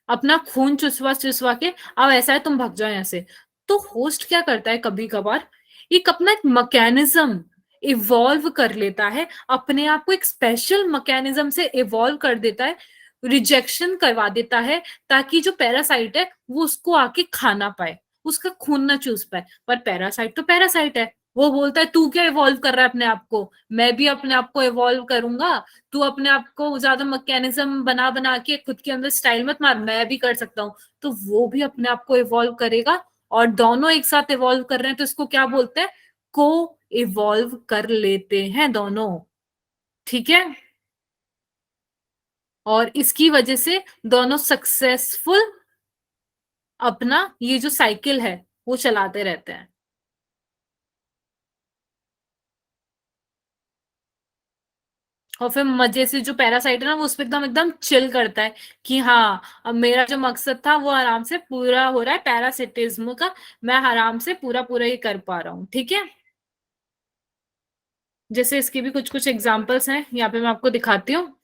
अपना खून चुसवा चुसवा के, अब ऐसा है तुम भग जाओ यहाँ से। तो होस्ट क्या करता है, कभी कभार एक अपना एक मैकेनिज्म इवॉल्व कर लेता है, अपने आप को एक स्पेशल मैकेनिज्म से इवॉल्व कर देता है, रिजेक्शन करवा देता है ताकि जो पैरासाइट है वो उसको आके खाना पाए, उसका खून ना चूस पाए। पर पैरासाइट तो पैरासाइट है, वो बोलता है तू क्या इवॉल्व कर रहा है अपने आप को, मैं भी अपने आप को इवॉल्व करूंगा, तू अपने आप को ज्यादा मैकेनिज्म बना बना के खुद के अंदर स्टाइल मत मार, मैं भी कर सकता हूँ। तो वो भी अपने आप को इवॉल्व करेगा और दोनों एक साथ इवॉल्व कर रहे हैं, तो इसको क्या बोलते हैं, को इवॉल्व कर लेते हैं दोनों। ठीक है, और इसकी वजह से दोनों सक्सेसफुल अपना ये जो साइकिल है वो चलाते रहते हैं। और फिर मजे से जो पैरासाइट है ना वो उस पर एकदम एकदम चिल करता है कि हाँ अब मेरा जो मकसद था वो आराम से पूरा हो रहा है, पैरासिटिज्म का मैं आराम से पूरा पूरा ये कर पा रहा हूँ। ठीक है, जैसे इसकी भी कुछ कुछ एग्जांपल्स हैं, यहाँ पे मैं आपको दिखाती हूँ।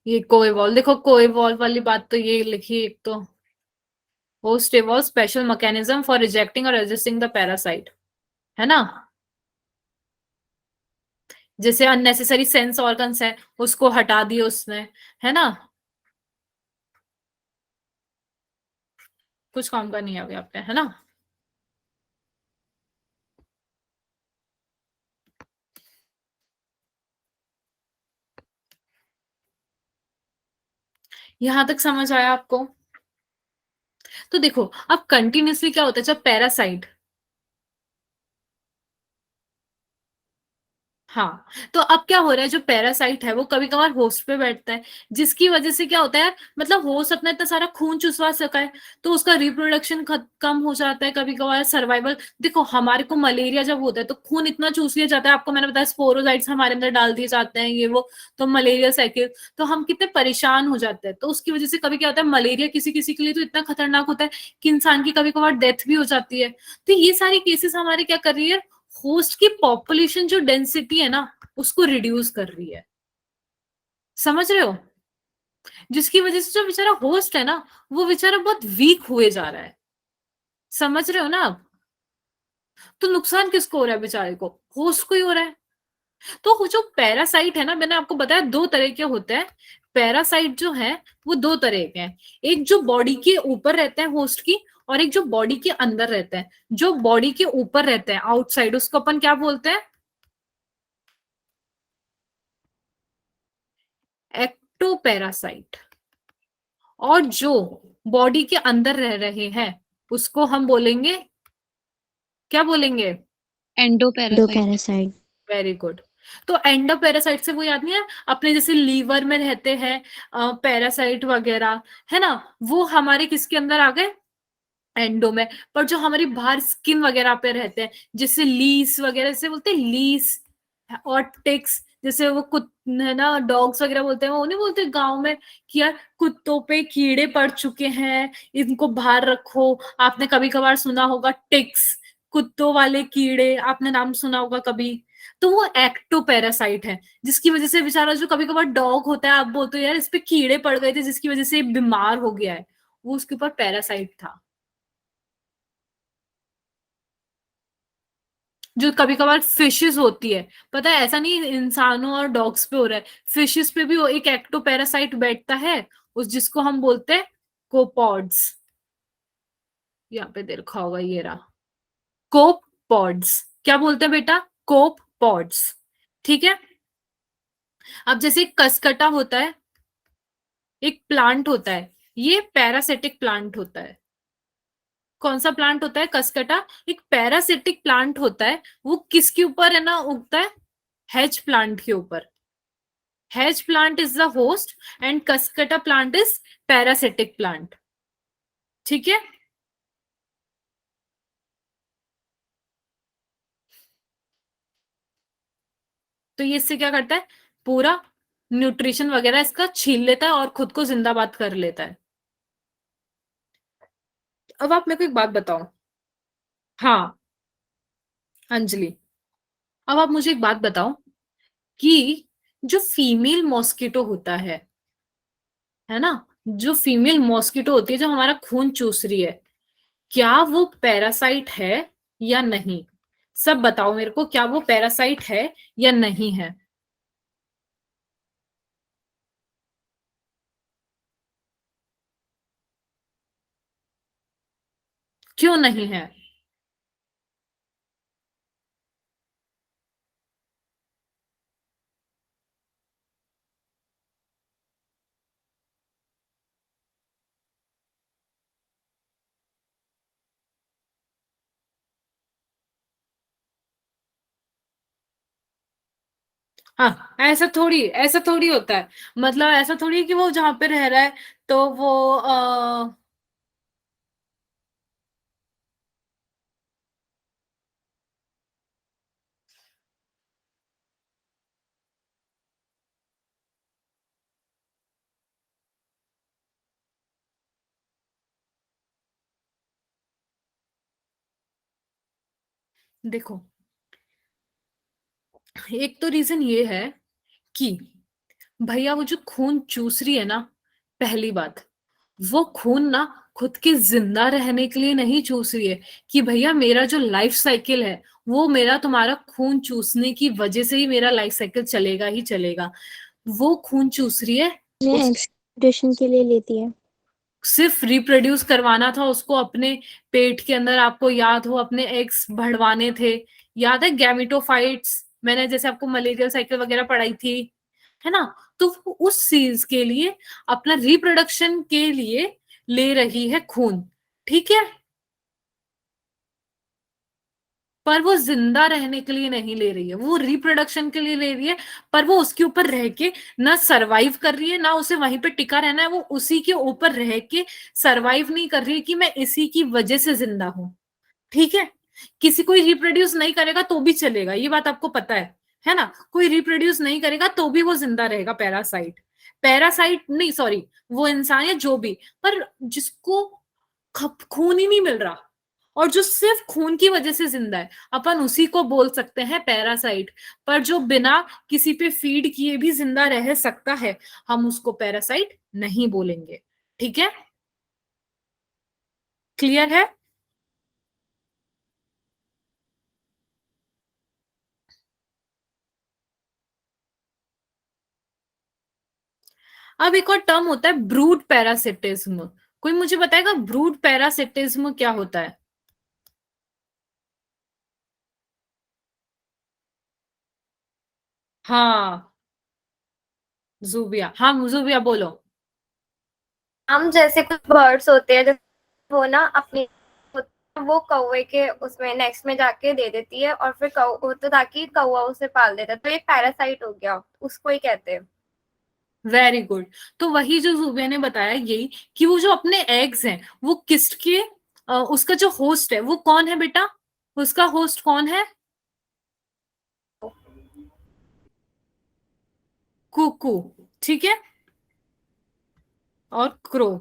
ये कोएवॉल्व, देखो कोएवॉल्व वाली बात तो ये लिखी एक तो, host evolve special mechanism for rejecting और रेजिस्टिंग द पैरासाइट, है ना। जैसे अननेसेसरी सेंस ऑर्गन्स है उसको हटा दिए उसने, है ना, कुछ काम का नहीं है अभी आपके, है ना। यहां तक समझ आया आपको। तो देखो अब कंटिन्यूअसली क्या होता है, जब पैरासाइट, हाँ, तो अब क्या हो रहा है, जो पैरासाइट है वो कभी कभार होस्ट पे बैठता है, जिसकी वजह से क्या होता है यार, मतलब होस्ट अपना इतना सारा खून चुसवा सका है तो उसका रिप्रोडक्शन कम हो जाता है, कभी कभार सर्वाइवल। देखो हमारे को मलेरिया जब होता है तो खून इतना चूस लिया जाता है, आपको मैंने बताया स्पोरोजाइट्स हमारे अंदर डाल दिए जाते हैं ये वो, तो मलेरिया साइकिल, तो हम कितने परेशान हो जाते हैं। तो उसकी वजह से कभी क्या होता है, मलेरिया किसी किसी के लिए तो इतना खतरनाक होता है कि इंसान की कभी कभार डेथ भी हो जाती है। तो ये सारी केसेस हमारे क्या कर रही है, होस्ट की पॉपुलेशन जो डेंसिटी है ना उसको रिड्यूस कर रही है, समझ रहे हो, जिसकी वजह से जो बेचारा होस्ट है ना वो बेचारा बहुत वीक हुए जा रहा है, समझ रहे हो ना आप। तो नुकसान किसको हो रहा है, बेचारे को, होस्ट को ही हो रहा है। तो जो पैरासाइट है ना, मैंने आपको बताया दो तरह के होते हैं, पैरासाइट जो है वो दो तरह के हैं, एक जो बॉडी के ऊपर रहते हैं होस्ट की, और एक जो बॉडी के अंदर रहते हैं। जो बॉडी के ऊपर रहते हैं आउटसाइड, उसको अपन क्या बोलते हैं, एक्टोपैरासाइट। और जो बॉडी के अंदर रह रहे हैं उसको हम बोलेंगे, क्या बोलेंगे, एंडोपैरासाइट। पैरासाइट। Very good. तो एंडोपैरासाइट से वो याद नहीं है, अपने जैसे लीवर में रहते हैं पैरासाइट वगैरह, है ना, वो हमारे किसके अंदर आ गए, एंडो में। पर जो हमारी बाहर स्किन वगैरह पे रहते हैं, जैसे लीस वगैरह से बोलते हैं लीस, और टिक्स, जैसे वो है ना डॉग्स वगैरह बोलते हैं, वो नहीं बोलते गांव में कि यार कुत्तों पे कीड़े पड़ चुके हैं इनको बाहर रखो। आपने कभी कभार सुना होगा टिक्स, कुत्तों वाले कीड़े, आपने नाम सुना होगा कभी। तो वो एक्टोपैरासाइट है, जिसकी वजह से बेचारा जो कभी कभार डॉग होता है, आप बोलते हो यार इस पे कीड़े पड़ गए थे जिसकी वजह से बीमार हो गया है, वो उसके ऊपर पैरासाइट था। जो कभी कभार फिशेस होती है, पता है ऐसा नहीं इंसानों और डॉग्स पे हो रहा है, फिशेस पे भी वो एक एक्टोपैरासाइट बैठता है, उस जिसको हम बोलते हैं कोपॉड्स। यहाँ पे दे रखा होगा, ये रहा, कोपॉड्स। क्या बोलते हैं बेटा, कोपॉड्स। ठीक है, अब जैसे एक कसकटा होता है, एक प्लांट होता है, ये पैरासिटिक प्लांट होता है। कौन सा प्लांट होता है, कसकटा, एक पैरासिटिक प्लांट होता है। वो किसके ऊपर है ना उगता है, हेज प्लांट के ऊपर। Hedge plant is the host and cuscuta plant is parasitic plant. ठीक है, तो ये इससे क्या करता है, पूरा न्यूट्रिशन वगैरह इसका छीन लेता है और खुद को जिंदाबाद कर लेता है। अब आप मेरे को एक बात बताओ, हाँ अंजलि, अब आप मुझे एक बात बताओ कि जो फीमेल मॉस्किटो होता है ना, जो फीमेल मॉस्किटो होती है जो हमारा खून चूस रही है, क्या वो पैरासाइट है या नहीं, सब बताओ मेरे को, क्या वो पैरासाइट है या नहीं है। क्यों नहीं है? हाँ, ऐसा थोड़ी होता है। मतलब ऐसा थोड़ी है कि वो जहां पे रह रहा है तो वो देखो, एक तो रीजन ये है कि भैया वो जो खून चूस रही है ना, पहली बात, वो खून ना खुद के जिंदा रहने के लिए नहीं चूस रही है कि भैया मेरा जो लाइफ साइकिल है वो मेरा तुम्हारा खून चूसने की वजह से ही मेरा लाइफ साइकिल चलेगा ही चलेगा। वो खून चूस रही है ये उस एक्सप्रेशन के लिए लेती है। सिर्फ रिप्रोड्यूस करवाना था उसको अपने पेट के अंदर। आपको याद हो अपने एग्स बढ़वाने थे, याद है गैमिटोफाइट्स, मैंने जैसे आपको मलेरियल साइकिल वगैरह पढ़ाई थी, है ना? तो वो उस चीज के लिए, अपना रिप्रोडक्शन के लिए ले रही है खून, ठीक है? पर वो जिंदा रहने के लिए नहीं ले रही है, वो रिप्रोडक्शन के लिए ले रही है। पर वो उसके ऊपर रह के ना सरवाइव कर रही है, ना उसे वहीं पे टिका रहना है, वो उसी के ऊपर रह के सरवाइव नहीं कर रही है कि मैं इसी की वजह से जिंदा हूं, ठीक है? किसी कोई रिप्रोड्यूस नहीं करेगा तो भी चलेगा, ये बात आपको पता है ना? कोई रिप्रोड्यूस नहीं करेगा तो भी वो जिंदा रहेगा, पैरासाइट, पैरासाइट नहीं, सॉरी, वो इंसान या जो भी। पर जिसको खून ही नहीं मिल रहा और जो सिर्फ खून की वजह से जिंदा है, अपन उसी को बोल सकते हैं पैरासाइट। पर जो बिना किसी पे फीड किए भी जिंदा रह सकता है, हम उसको पैरासाइट नहीं बोलेंगे, ठीक है? क्लियर है? अब एक और टर्म होता है ब्रूड पैरासिटिज्म। कोई मुझे बताएगा ब्रूड पैरासिटिज्म क्या होता है? हाँ, जूबिया, हाँ जूबिया बोलो। हम जैसे कुछ बर्ड्स होते हैं, जैसे वो ना अपनी वो कौवे के उसमें नेक्स्ट में जाके दे देती है और फिर तो ताकि कौवा उसे पाल देता है, तो ये पैरासाइट हो गया, उसको ही कहते हैं। Very good. तो वही जो जूबिया ने बताया यही, कि वो जो अपने एग्स हैं वो किस्ट के उसका जो होस्ट है वो कौन है बेटा? उसका होस्ट कौन है? कुकू, ठीक है? और क्रो,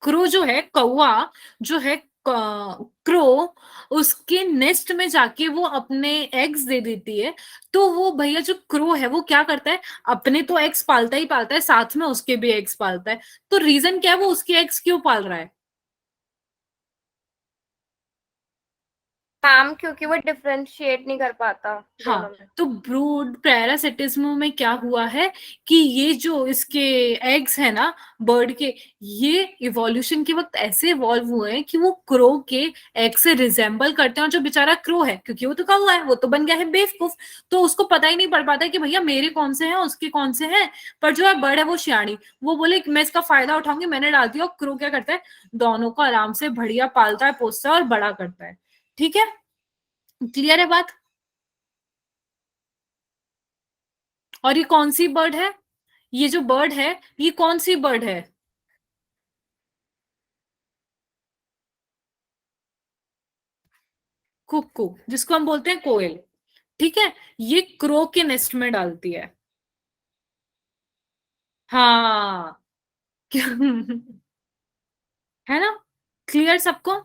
क्रो जो है, कौवा जो है, क्रो उसके नेस्ट में जाके वो अपने एग्स दे देती है। तो वो भैया जो क्रो है वो क्या करता है, अपने तो एग्स पालता ही पालता है, साथ में उसके भी एग्स पालता है। तो रीजन क्या है, वो उसके एग्स क्यों पाल रहा है? मैम क्योंकि वो डिफरेंशिएट नहीं कर पाता दोनों हाँ, में। तो ब्रूड पैरासिटिज्म में क्या हुआ है कि ये जो इसके एग्स है ना, बर्ड के, ये इवोल्यूशन के वक्त ऐसे इवॉल्व हुए हैं कि वो क्रो के एग से रिजेंबल करते हैं। और जो बेचारा क्रो है, क्योंकि वो तो कौवा है, वो तो बन गया है बेवकूफ, तो उसको पता ही नहीं पड़ पाता कि भैया मेरे कौन से हैं उसके कौन से हैं। पर जो है बर्ड है वो सियाणी, वो बोले कि मैं इसका फायदा उठाऊंगी, मैंने डाल दिया। और क्रो क्या करता है, दोनों को आराम से बढ़िया पालता है, पोसता है और बड़ा करता है, ठीक है? क्लियर है बात? और ये कौन सी बर्ड है? ये जो बर्ड है, ये कौन सी बर्ड है? कुक्कू, जिसको हम बोलते हैं कोयल, ठीक है? ये क्रो के नेस्ट में डालती है। हाँ। क्या है ना? क्लियर सबको?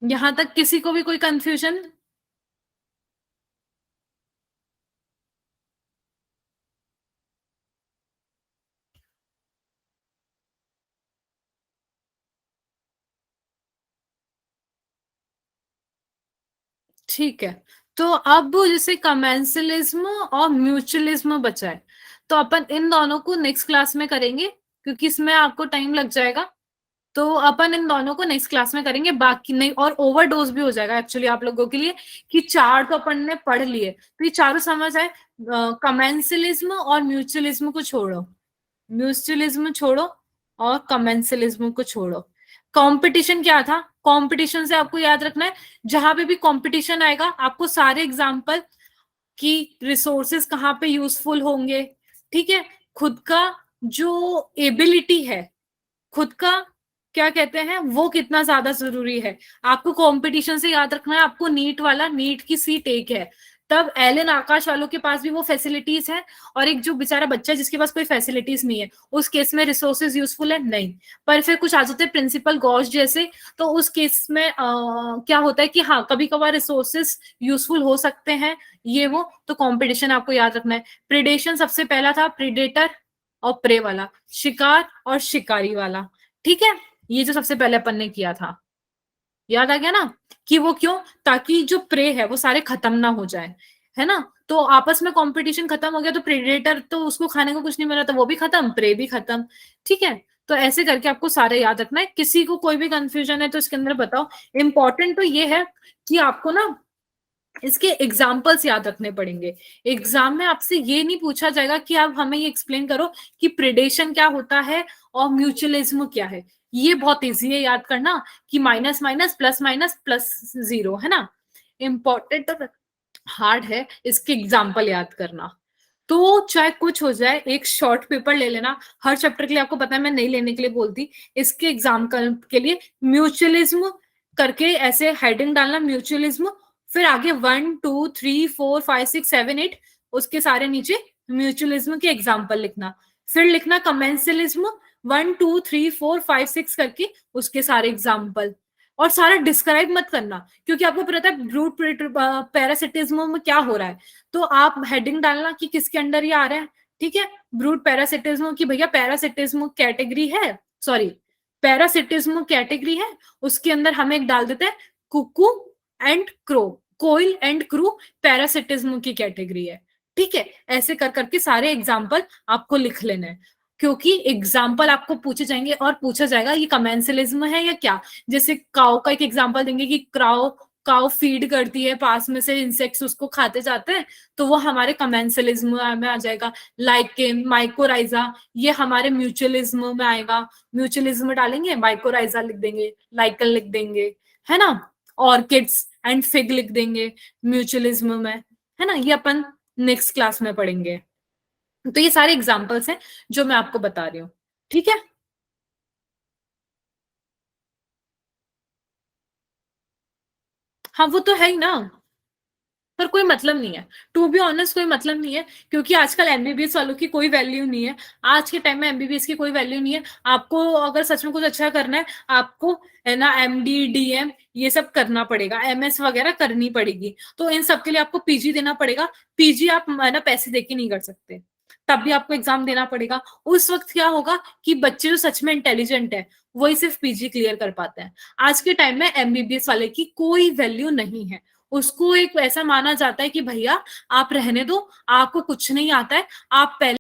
यहां तक किसी को भी कोई कंफ्यूजन? ठीक है, तो अब जैसे कमेंसलिज्म और म्यूचुअलिज्म बचा है, तो अपन इन दोनों को नेक्स्ट क्लास में करेंगे, क्योंकि इसमें आपको टाइम लग जाएगा। तो अपन इन दोनों को नेक्स्ट क्लास में करेंगे, बाकी नहीं, और ओवरडोज भी हो जाएगा एक्चुअली आप लोगों के लिए, कि चार तो अपन ने पढ़ लिए, तो ये चारों समझ आए। कमेंसलिज्म और म्यूचुअलिज्म को छोड़ो, म्यूचुअलिज्म छोड़ो और कमेंसलिज्म को छोड़ो। कंपटीशन क्या था? कंपटीशन से आपको याद रखना है, जहां पे भी कंपटीशन आएगा आपको सारे एग्जांपल कि रिसोर्सेस कहाँ पे यूजफुल होंगे, ठीक है, खुद का जो एबिलिटी है, खुद का क्या कहते हैं वो कितना ज्यादा जरूरी है, आपको कंपटीशन से याद रखना है। आपको नीट वाला, नीट की सीट एक है, तब एलन आकाश वालों के पास भी वो फैसिलिटीज है, और एक जो बेचारा बच्चा है जिसके पास कोई फैसिलिटीज नहीं है, उस केस में रिसोर्सेज यूजफुल है नहीं। पर फिर कुछ आ जाते हैं प्रिंसिपल गॉस जैसे, तो उस केस में क्या होता है कि हाँ कभी कभार रिसोर्सेज यूजफुल हो सकते हैं, ये वो, तो कंपटीशन आपको याद रखना है। प्रिडेशन सबसे पहला था, प्रीडेटर और प्रे वाला, शिकार और शिकारी वाला, ठीक है, ये जो सबसे पहले अपन ने किया था, याद आ गया ना, कि वो क्यों, ताकि जो प्रे है वो सारे खत्म ना हो जाए, है ना, तो आपस में कंपटीशन खत्म हो गया, तो प्रेडेटर तो उसको खाने को कुछ नहीं मिला, तो वो भी खत्म, प्रे भी खत्म, ठीक है। तो ऐसे करके आपको सारे याद रखना है। किसी को कोई भी कंफ्यूजन है तो इसके अंदर बताओ। इंपॉर्टेंट तो ये है कि आपको ना इसके एग्जाम्पल्स याद रखने पड़ेंगे। एग्जाम में आपसे ये नहीं पूछा जाएगा कि आप हमें ये एक्सप्लेन करो कि प्रेडेशन क्या होता है और म्यूचुअलिज्म क्या है, ये बहुत इजी है याद करना, कि माइनस माइनस प्लस जीरो, है ना। इंपॉर्टेंट तो हार्ड है इसके एग्जाम्पल याद करना। तो चाहे कुछ हो जाए, एक शॉर्ट पेपर ले लेना हर चैप्टर के लिए, आपको पता है मैं नहीं लेने के लिए बोलती, इसके एग्जाम के लिए म्यूचुअलिज्म करके ऐसे हेडिंग डालना, म्यूचुअलिज्म, फिर आगे 1 2 3 4 5 6 7 8 उसके सारे नीचे म्यूचुअलिज्म के एग्जाम्पल लिखना, फिर लिखना कमेंसलिज्म 1 2 3 4 5 6 करके उसके सारे एग्जाम्पल, और सारा डिस्क्राइब मत करना, क्योंकि आपको पता है ब्रूट पैरासिटिज्म में क्या हो रहा है, तो आप हेडिंग डालना कि किसके अंडर ये आ रहा है, ठीक है, ब्रूट पैरासिटिज्म की, भैया पैरासिटिज्म कैटेगरी है, सॉरी पैरासिटिज्म कैटेगरी है, उसके अंदर हम एक डाल देते हैं कुकू एंड क्रो, कोयल एंड क्रू पैरासिटिज्म की कैटेगरी है, ठीक है। ऐसे कर करके सारे एग्जाम्पल आपको लिख लेने हैं, क्योंकि एग्जाम्पल आपको पूछे जाएंगे और पूछा जाएगा ये कमेंसलिज्म है या क्या। जैसे काउ का एक एग्जाम्पल देंगे कि काउ फीड करती है, पास में से इंसेक्ट्स उसको खाते जाते हैं, तो वो हमारे कमेंसलिज्म में आ जाएगा। लाइकेन, माइकोराइजा, ये हमारे म्यूचुअलिज्म में आएगा, म्यूचुअलिज्म डालेंगे, माइकोराइजा लिख देंगे, लाइकन लिख देंगे, है ना, ऑर्किड्स एंड फिग लिख देंगे म्यूचुअलिज्म में, है ना, ये अपन नेक्स्ट क्लास में पढ़ेंगे। तो ये सारे एग्जाम्पल्स हैं जो मैं आपको बता रही हूँ, ठीक है। हाँ वो तो है ही ना, पर कोई मतलब नहीं है, टू बी ऑनेस्ट कोई मतलब नहीं है, क्योंकि आजकल एमबीबीएस वालों की कोई वैल्यू नहीं है, आज के टाइम में एमबीबीएस की कोई वैल्यू नहीं है। आपको अगर सच में कुछ अच्छा करना है, आपको है ना एमडी डीएम ये सब करना पड़ेगा, एमएस वगैरह करनी पड़ेगी, तो इन सब के लिए आपको पीजी देना पड़ेगा। पीजी आप है ना पैसे देके नहीं कर सकते, तब भी आपको एग्जाम देना पड़ेगा। उस वक्त क्या होगा कि बच्चे जो सच में इंटेलिजेंट है वही सिर्फ पीजी क्लियर कर पाते हैं। आज के टाइम में एमबीबीएस वाले की कोई वैल्यू नहीं है, उसको एक ऐसा माना जाता है कि भैया आप रहने दो, आपको कुछ नहीं आता है, आप पहले